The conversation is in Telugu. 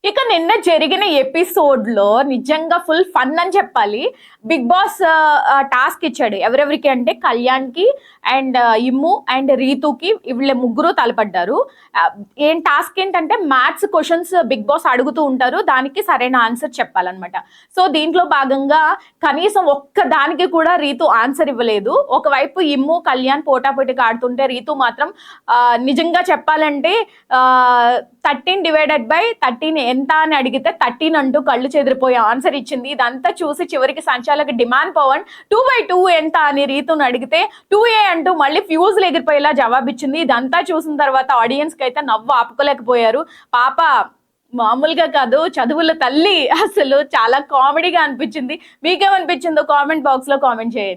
ఇక నిన్న జరిగిన ఎపిసోడ్ లో నిజంగా ఫుల్ ఫన్ అని చెప్పాలి. బిగ్ బాస్ టాస్క్ ఇచ్చాడు ఎవరెవరికి అంటే కళ్యాణ్ కి అండ్ ఇమ్ము అండ్ రీతుకి, వీళ్ళ ముగ్గురు తలపడ్డారు. ఏం టాస్క్ ఏంటంటే మ్యాథ్స్ క్వశ్చన్స్ బిగ్ బాస్ అడుగుతూ ఉంటారు, దానికి సరైన ఆన్సర్ చెప్పాలన్నమాట. సో దీంట్లో భాగంగా కనీసం ఒక్క దానికి కూడా రీతు ఆన్సర్ ఇవ్వలేదు. ఒకవైపు ఇమ్ము కళ్యాణ్ పోటాపోటీగా ఆడుతుంటే రీతు మాత్రం నిజంగా చెప్పాలంటే 13/13 ఎంత అని అడిగితే 13 అంటూ కళ్ళు చెదిరిపోయే ఆన్సర్ ఇచ్చింది. ఇదంతా చూసి చివరికి సంచాలక డిమాండ్ పవన్ 2/2 ఎంత అని రీతును అడిగితే 2A అంటూ మళ్ళీ ఫ్యూజులు ఎగిరిపోయేలా జవాబిచ్చింది. ఇదంతా చూసిన తర్వాత ఆడియన్స్ కి అయితే నవ్వు ఆపుకోలేకపోయారు. పాప మామూలుగా కాదు, చదువుల తల్లి. అసలు చాలా కామెడీగా అనిపించింది. మీకేమనిపించిందో కామెంట్ బాక్స్ లో కామెంట్ చేయండి.